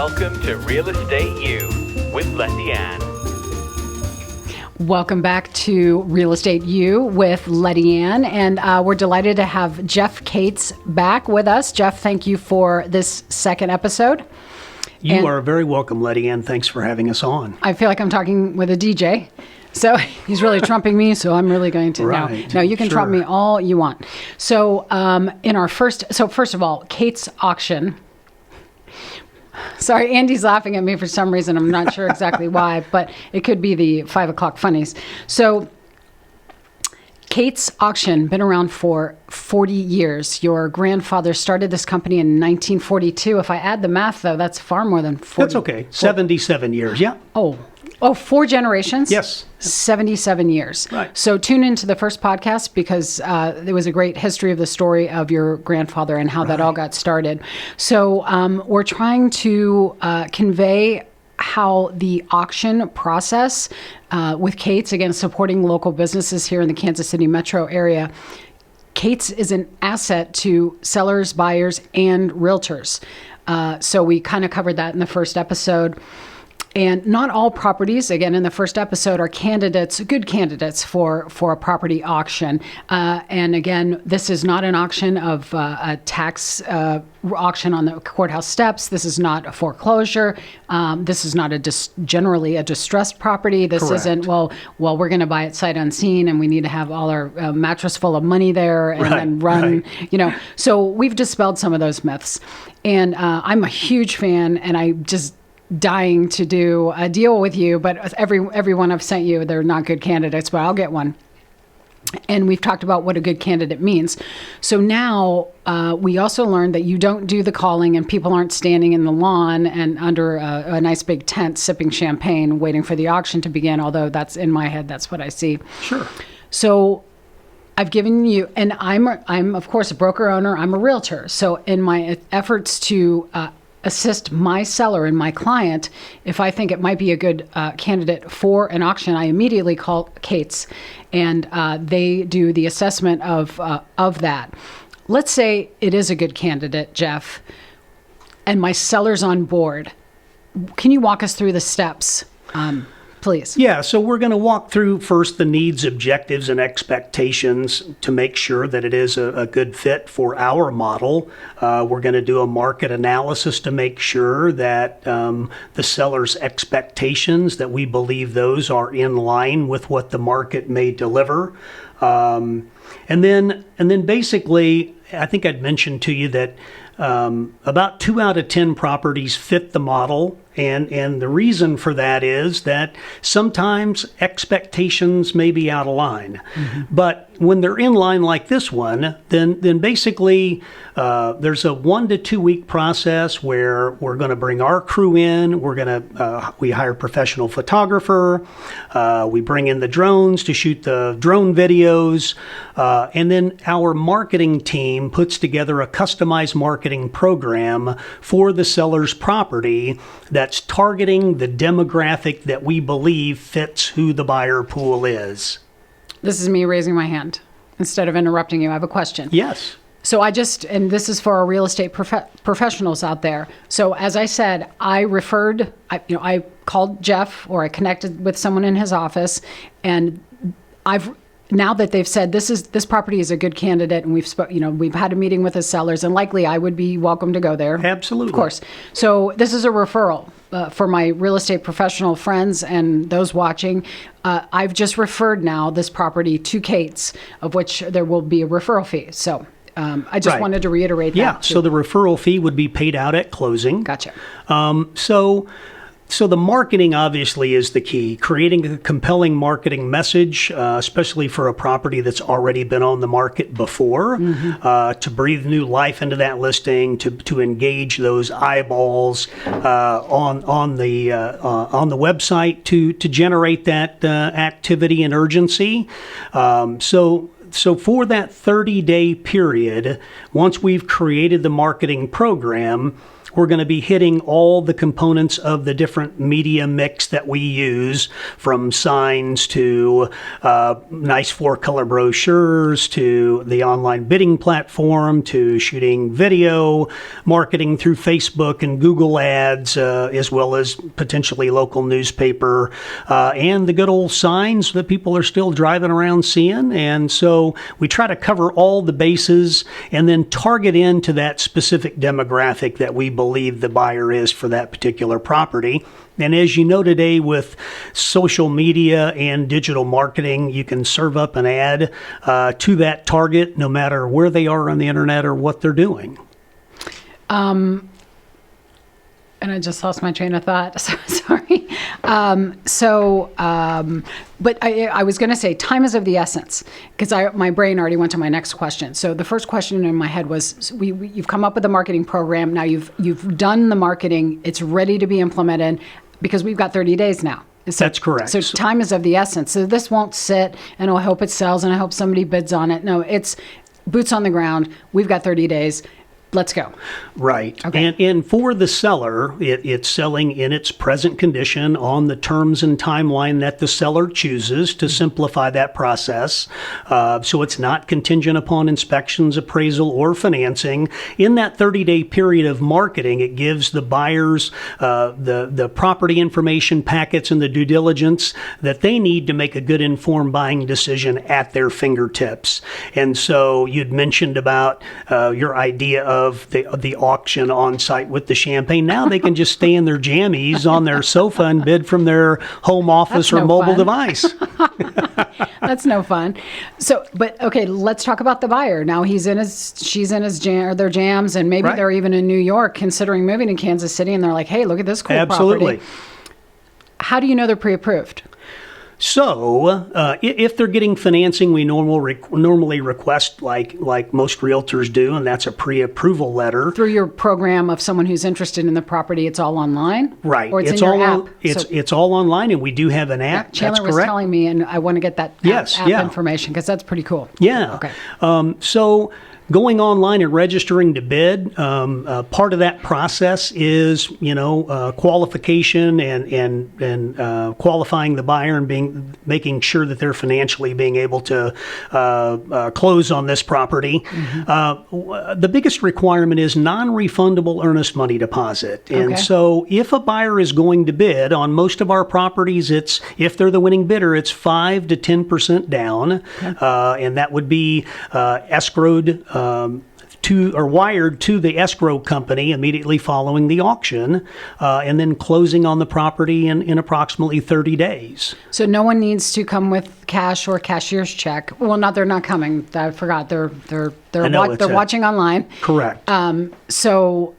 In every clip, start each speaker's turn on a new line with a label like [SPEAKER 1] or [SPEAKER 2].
[SPEAKER 1] Welcome to Real Estate U with Lettiann.
[SPEAKER 2] Welcome back to Real Estate U with Lettiann, and we're delighted to have Jeff Cates back with us. Jeff, thank you for this second episode.
[SPEAKER 3] You are very welcome, Lettiann. Thanks for having us on.
[SPEAKER 2] I feel like I'm talking with a DJ. So he's really trumping me, so I'm really going to.
[SPEAKER 3] Right.
[SPEAKER 2] No, you can trump me all you want. So first of all, Cates Auction. Sorry, Andy's laughing at me for some reason. I'm not sure exactly why, but it could be the 5 o'clock funnies. So Cates Auction, been around for 40 years. Your grandfather started this company in 1942. If I add the math, though, that's far more than 40.
[SPEAKER 3] That's okay. 77 years, yeah.
[SPEAKER 2] Oh, 4 generations?
[SPEAKER 3] Yes.
[SPEAKER 2] 77 years.
[SPEAKER 3] Right.
[SPEAKER 2] So tune into the first podcast because there was a great history of the story of your grandfather and how that all got started. So we're trying to convey how the auction process with Cates, again, supporting local businesses here in the Kansas City metro area. Cates is an asset to sellers, buyers, and realtors. So we kind of covered that in the first episode. And not all properties, again, in the first episode, are good candidates for a property auction. And again, this is not an auction of a tax auction on the courthouse steps. This is not a foreclosure. This is not generally a distressed property. This
[SPEAKER 3] Correct.
[SPEAKER 2] Isn't, well, we're going to buy it sight unseen and we need to have all our mattress full of money there and then run, So we've dispelled some of those myths. And I'm a huge fan, and I just dying to do a deal with you, but everyone I've sent you, they're not good candidates, but I'll get one. And we've talked about what a good candidate means. So now we also learned that you don't do the calling and people aren't standing in the lawn and under a nice big tent sipping champagne waiting for the auction to begin, although that's in my head, that's what I see.
[SPEAKER 3] Sure.
[SPEAKER 2] So I've given you, and I'm of course a broker owner, I'm a realtor. So in my efforts to assist my seller and my client, if I think it might be a good candidate for an auction, I immediately call Cates, and they do the assessment of that. Let's say it is a good candidate, Jeff, and my seller's on board. Can you walk us through the steps, please?
[SPEAKER 3] Yeah, so we're going to walk through first the needs, objectives, and expectations to make sure that it is a good fit for our model. We're going to do a market analysis to make sure that the seller's expectations, that we believe those are in line with what the market may deliver. And then basically, I think I'd mentioned to you that about 2 out of 10 properties fit the model. And the reason for that is that sometimes expectations may be out of line. Mm-hmm. But when they're in line like this one, then basically there's a 1 to 2 week process where we're going to bring our crew in. We hire a professional photographer. We bring in the drones to shoot the drone videos. And then our marketing team puts together a customized marketing program for the seller's property that's targeting the demographic that we believe fits who the buyer pool is.
[SPEAKER 2] This is me raising my hand. Instead of interrupting you, I have a question.
[SPEAKER 3] Yes.
[SPEAKER 2] So and this is for our real estate professionals out there. So as I said, I called Jeff, or I connected with someone in his office, and now that they've said this property is a good candidate, and we've had a meeting with the sellers, and likely I would be welcome to go there.
[SPEAKER 3] Absolutely.
[SPEAKER 2] Of course. So this is a referral for my real estate professional friends and those watching. I've just referred now this property to Cates, of which there will be a referral fee. So I just wanted to reiterate that.
[SPEAKER 3] Yeah, so the referral fee would be paid out at closing.
[SPEAKER 2] Gotcha.
[SPEAKER 3] So the marketing obviously is the key. Creating a compelling marketing message, especially for a property that's already been on the market before, to breathe new life into that listing, to engage those eyeballs on the website, to generate that activity and urgency. So for that 30-day period, once we've created the marketing program, we're going to be hitting all the components of the different media mix that we use, from signs to nice 4-color brochures to the online bidding platform to shooting video, marketing through Facebook and Google ads, as well as potentially local newspaper, and the good old signs that people are still driving around seeing. And so we try to cover all the bases and then target into that specific demographic that we believe the buyer is for that particular property. And as you know today, with social media and digital marketing, you can serve up an ad to that target no matter where they are on the internet or what they're doing.
[SPEAKER 2] And I just lost my train of thought. Sorry. But I was going to say time is of the essence, because my brain already went to my next question. So the first question in my head was, you've come up with a marketing program. Now you've done the marketing. It's ready to be implemented because we've got 30 days now. So,
[SPEAKER 3] that's correct.
[SPEAKER 2] So time is of the essence. So this won't sit and I hope it sells and I hope somebody bids on it. No, it's boots on the ground. We've got 30 days. Let's go.
[SPEAKER 3] Right.
[SPEAKER 2] Okay.
[SPEAKER 3] And for the seller, it's selling in its present condition on the terms and timeline that the seller chooses to simplify that process. So it's not contingent upon inspections, appraisal, or financing. In that 30-day period of marketing, it gives the buyers the property information packets and the due diligence that they need to make a good informed buying decision at their fingertips. And so you'd mentioned about your idea of the auction on site with the champagne. Now they can just stay in their jammies on their sofa and bid from their home office or mobile device.
[SPEAKER 2] That's no fun. So, but okay, let's talk about the buyer. Now she's in his jam, or their jams, and maybe they're even in New York considering moving to Kansas City, and they're like, hey, look at this cool property. How do you know they're pre-approved?
[SPEAKER 3] So, if they're getting financing, we normally request, like most realtors do, and that's a pre-approval letter.
[SPEAKER 2] Through your program of someone who's interested in the property, it's all online?
[SPEAKER 3] Right.
[SPEAKER 2] Or it's in your app?
[SPEAKER 3] It's all online, and we do have an app.
[SPEAKER 2] Chandler was telling me, and I want to get that app information, because that's pretty cool.
[SPEAKER 3] Yeah.
[SPEAKER 2] Okay.
[SPEAKER 3] So going online and registering to bid, part of that process is, qualification and qualifying the buyer and making sure that they're financially being able to close on this property. Mm-hmm. The biggest requirement is non-refundable earnest money deposit. And so if a buyer is going to bid on most of our properties, if they're the winning bidder, it's 5 to 10% down, and that would be escrowed wired to the escrow company immediately following the auction, and then closing on the property in approximately 30 days.
[SPEAKER 2] So no one needs to come with cash or cashier's check. Well, they're not coming. I forgot. They're watching online.
[SPEAKER 3] Correct.
[SPEAKER 2] So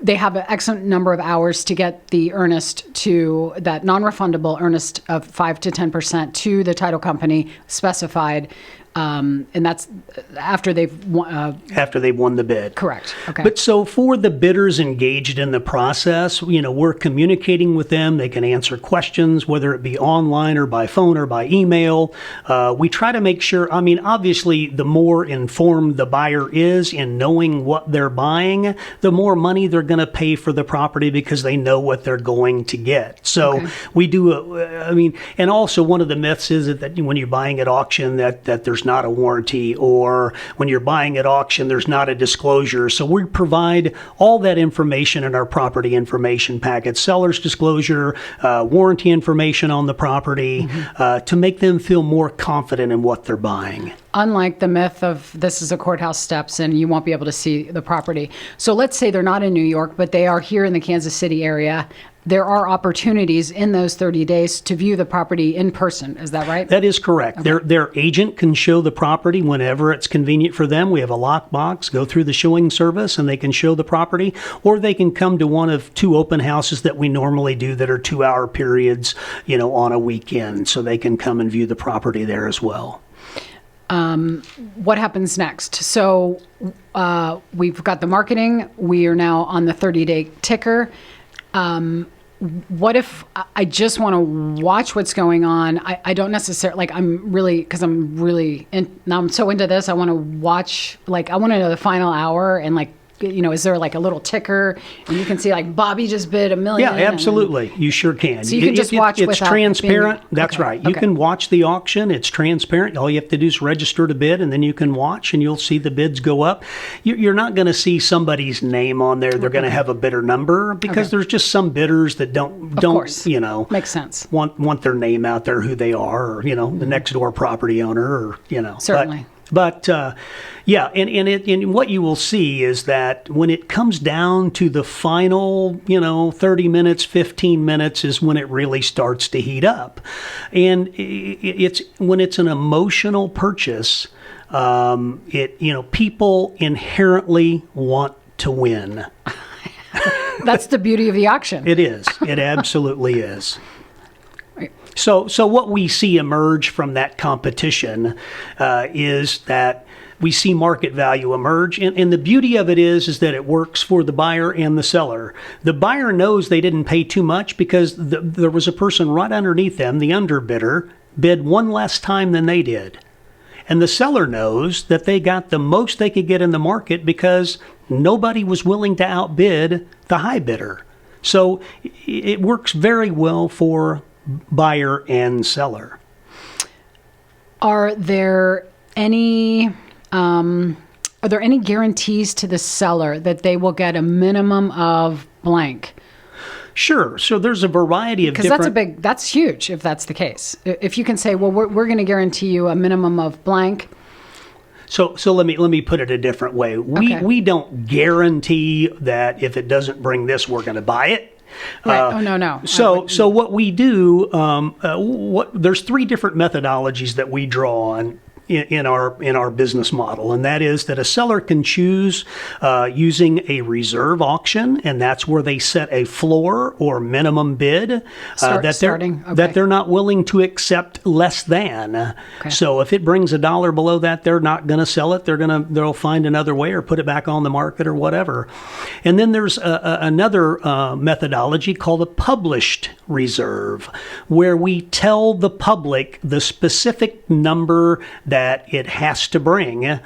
[SPEAKER 2] they have an excellent number of hours to get the earnest to that non-refundable earnest of 5 to 10% to the title company specified. And that's after they've won the bid. Correct. Okay.
[SPEAKER 3] But so for the bidders engaged in the process, we're communicating with them. They can answer questions, whether it be online or by phone or by email. We try to make sure, obviously, the more informed the buyer is in knowing what they're buying, the more money they're going to pay for the property because they know what they're going to get. So we do, and also one of the myths is that when you're buying at auction that there's not a warranty, or when you're buying at auction, there's not a disclosure. So we provide all that information in our property information packet, seller's disclosure, warranty information on the property, to make them feel more confident in what they're buying.
[SPEAKER 2] Unlike the myth of this is a courthouse steps and you won't be able to see the property. So let's say they're not in New York, but they are here in the Kansas City area. There are opportunities in those 30 days to view the property in person. Is that right?
[SPEAKER 3] That is correct. Okay. Their agent can show the property whenever it's convenient for them. We have a lockbox, go through the showing service, and they can show the property, or they can come to one of 2 open houses that we normally do that are 2-hour periods, on a weekend. So they can come and view the property there as well.
[SPEAKER 2] What happens next? So we've got the marketing. We are now on the 30-day ticker. What if I just want to watch what's going on? I don't necessarily, now I'm so into this. I want to watch, I want to know the final hour and is there like a little ticker and you can see like Bobby just bid $1 million?
[SPEAKER 3] Yeah, absolutely. You sure can.
[SPEAKER 2] So you can just watch
[SPEAKER 3] It's
[SPEAKER 2] without
[SPEAKER 3] transparent.
[SPEAKER 2] being,
[SPEAKER 3] That's
[SPEAKER 2] okay,
[SPEAKER 3] right. You
[SPEAKER 2] okay.
[SPEAKER 3] can watch the auction. It's transparent. All you have to do is register to bid, and then you can watch, and you'll see the bids go up. You're not going to see somebody's name on there. They're going to have a bidder number because there's just some bidders that don't
[SPEAKER 2] course.
[SPEAKER 3] makes
[SPEAKER 2] sense.
[SPEAKER 3] Want their name out there, who they are, or the next door property owner, or
[SPEAKER 2] Certainly.
[SPEAKER 3] But and what you will see is that when it comes down to the final, 30 minutes, 15 minutes is when it really starts to heat up. And it's when it's an emotional purchase, people inherently want to win.
[SPEAKER 2] That's the beauty of the auction.
[SPEAKER 3] It is. It absolutely is. So what we see emerge from that competition is that we see market value emerge. And the beauty of it is that it works for the buyer and the seller. The buyer knows they didn't pay too much because there was a person right underneath them, the underbidder, bid one less time than they did. And the seller knows that they got the most they could get in the market because nobody was willing to outbid the high bidder. So it works very well for buyer and seller.
[SPEAKER 2] Are there any guarantees to the seller that they will get a minimum of blank?
[SPEAKER 3] Sure. So there's a variety of different...
[SPEAKER 2] Because that's huge if that's the case. If you can say, well, we're going to guarantee you a minimum of blank.
[SPEAKER 3] So let me put it a different way. We don't guarantee that if it doesn't bring this, we're going to buy it.
[SPEAKER 2] Right. No.
[SPEAKER 3] So what we do, there's three different methodologies that we draw on in our business model, and that is that a seller can choose using a reserve auction, and that's where they set a floor or minimum bid that they're not willing to accept less than.
[SPEAKER 2] Okay.
[SPEAKER 3] So if it brings $1 below that, they're not going to sell it. They'll find another way or put it back on the market or whatever. And then there's another methodology called a published reserve, where we tell the public the specific number that it has to bring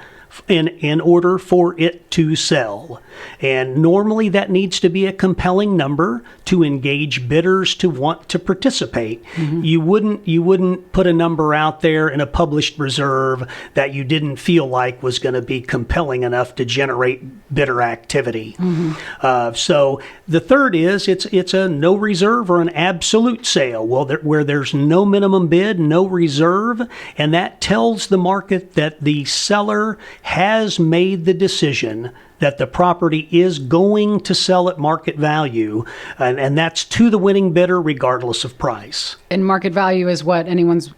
[SPEAKER 3] in order for it to sell. And normally that needs to be a compelling number to engage bidders to want to participate. Mm-hmm. You wouldn't put a number out there in a published reserve that you didn't feel like was going to be compelling enough to generate bidder activity. Mm-hmm. So the third is it's a no reserve or an absolute sale. Well, where there's no minimum bid, no reserve, and that tells the market that the seller has made the decision that the property is going to sell at market value, and that's to the winning bidder regardless of price.
[SPEAKER 2] And market value is what anyone's,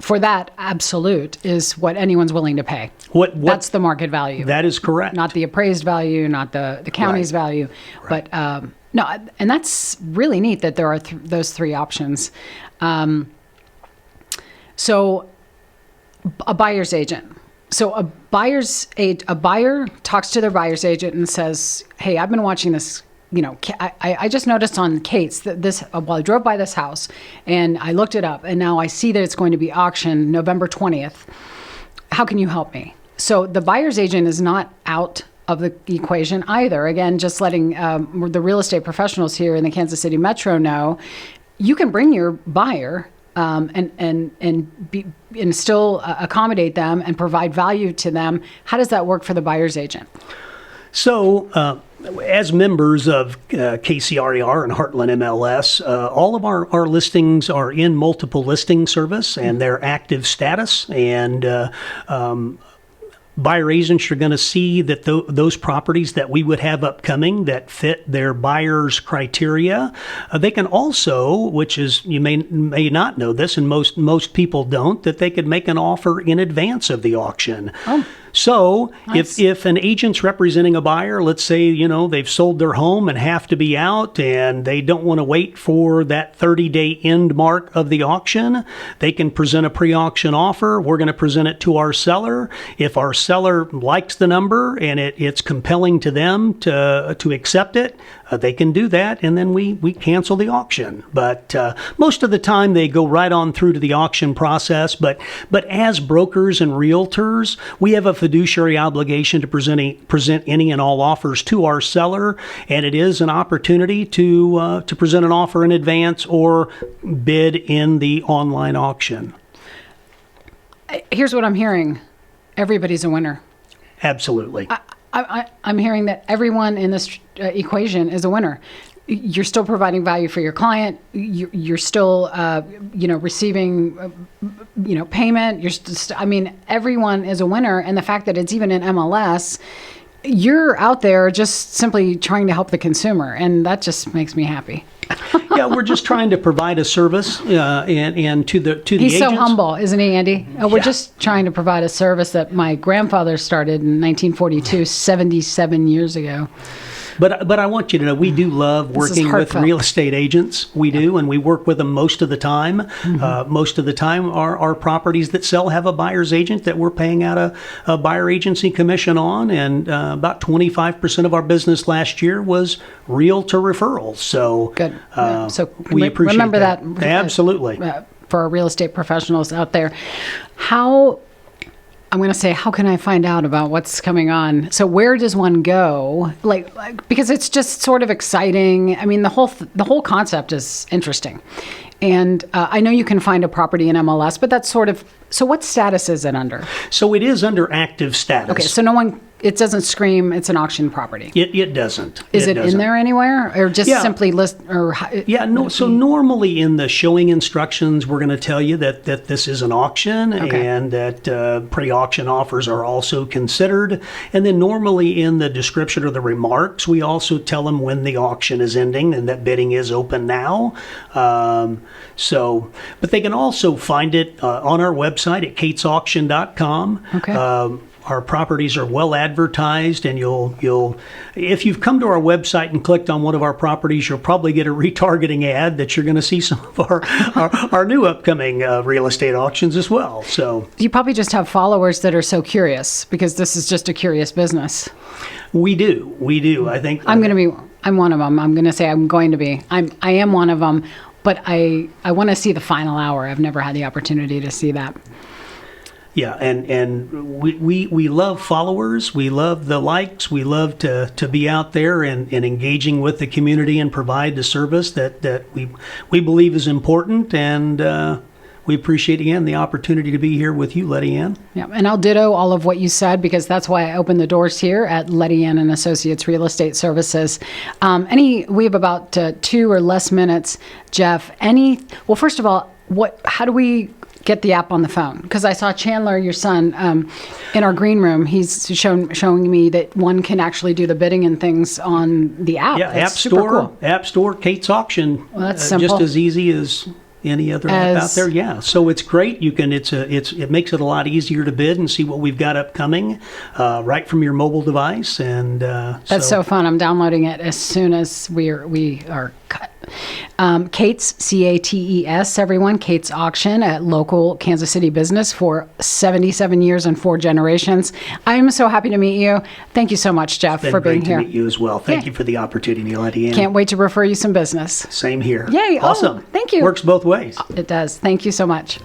[SPEAKER 2] for that absolute, is what anyone's willing to pay. That's the market value.
[SPEAKER 3] That is correct.
[SPEAKER 2] Not the appraised value, not the county's value. Right. But no, and that's really neat that there are those three options. So a buyer's agent. So a buyer talks to their buyer's agent and says, "Hey, I've been watching this. I just noticed on Kate's that while I drove by this house and I looked it up, and now I see that it's going to be auctioned November 20th. How can you help me?" So the buyer's agent is not out of the equation either. Again, just letting the real estate professionals here in the Kansas City Metro know, you can bring your buyer and still accommodate them and provide value to them. How does that work for the buyer's agent?
[SPEAKER 3] So, as members of KCRER and Heartland MLS, all of our listings are in multiple listing service, and they're active status, and buyer agents are going to see that those properties that we would have upcoming that fit their buyer's criteria. They can also, which is, you may not know this, and most people don't, that they could make an offer in advance of the auction. Oh. So nice. if an agent's representing a buyer, let's say, they've sold their home and have to be out and they don't want to wait for that 30-day end mark of the auction, they can present a pre-auction offer. We're going to present it to our seller. If our seller likes the number and it's compelling to them to accept it, they can do that, and then we cancel the auction. But most of the time they go right on through to the auction process. But as brokers and realtors, we have a fiduciary obligation to present any and all offers to our seller, and it is an opportunity to present an offer in advance or bid in the online auction.
[SPEAKER 2] Here's what I'm hearing. Everybody's a winner.
[SPEAKER 3] Absolutely.
[SPEAKER 2] I'm hearing that everyone in this equation is a winner. You're still providing value for your client. You're still, receiving, payment. Everyone is a winner. And the fact that it's even in MLS, you're out there just simply trying to help the consumer. And that just makes me happy.
[SPEAKER 3] Yeah, we're just trying to provide a service and to the
[SPEAKER 2] He's
[SPEAKER 3] agents.
[SPEAKER 2] so humble, isn't he, Andy? We're just trying to provide a service that my grandfather started in 1942, 77 years ago.
[SPEAKER 3] But I want you to know, we do love working with real estate agents. We do, and we work with them most of the time. Mm-hmm. Most of the time, our properties that sell have a buyer's agent that we're paying out a buyer agency commission on, and about 25% of our business last year was realtor referrals. So
[SPEAKER 2] good. So
[SPEAKER 3] we appreciate
[SPEAKER 2] remember that.
[SPEAKER 3] Absolutely.
[SPEAKER 2] For our real estate professionals out there, I'm going to say, how can I find out about what's coming on? So where does one go? Because it's just sort of exciting. I mean, the whole concept is interesting. And I know you can find a property in MLS, but that's sort of, so what status is it under?
[SPEAKER 3] So it is under active status.
[SPEAKER 2] Okay, so it doesn't scream it's an auction property.
[SPEAKER 3] It doesn't.
[SPEAKER 2] Is it in there anywhere, or just simply list? Or
[SPEAKER 3] So normally in the showing instructions, we're going to tell you that this is an auction, and that pre-auction offers are also considered. And then normally in the description or the remarks, we also tell them when the auction is ending and that bidding is open now. But they can also find it on our website at katesauction.com.
[SPEAKER 2] Okay.
[SPEAKER 3] Our properties are well advertised, and you'll if you've come to our website and clicked on one of our properties, you'll probably get a retargeting ad that you're going to see some of our new upcoming real estate auctions as well. So
[SPEAKER 2] you probably just have followers that are so curious, because this is just a curious business.
[SPEAKER 3] We do. I think
[SPEAKER 2] I'm one of them. I'm going to say I'm going to be. I am one of them, but I want to see the final hour. I've never had the opportunity to see that.
[SPEAKER 3] Yeah, and we love followers. We love the likes. We love to be out there and engaging with the community and provide the service that we believe is important. And we appreciate, again, the opportunity to be here with you, Lettiann.
[SPEAKER 2] Yeah, and I'll ditto all of what you said, because that's why I opened the doors here at Lettiann and Associates Real Estate Services. We have about 2 or less minutes, Jeff. Well, first of all, how do we get the app on the phone? Because I saw Chandler, your son, in our green room. He's showing me that one can actually do the bidding and things on the app.
[SPEAKER 3] Yeah,
[SPEAKER 2] That's super cool.
[SPEAKER 3] App Store, Kate's Auction.
[SPEAKER 2] Well, that's simple.
[SPEAKER 3] Just as easy as any other app out there. Yeah, so it's great. You can. It makes it a lot easier to bid and see what we've got upcoming right from your mobile device. And
[SPEAKER 2] that's so fun. I'm downloading it as soon as we are cut. Kate's, Cates, everyone. Kate's Auction at local Kansas City business for 77 years and 4 generations. I'm so happy to meet you. Thank you so much, Jeff, for being here.
[SPEAKER 3] Great to meet you as well. Thank you for the opportunity, Lettiann.
[SPEAKER 2] Can't wait to refer you some business.
[SPEAKER 3] Same here.
[SPEAKER 2] Yay.
[SPEAKER 3] Awesome.
[SPEAKER 2] Thank you.
[SPEAKER 3] Works both ways.
[SPEAKER 2] It does. Thank you so much.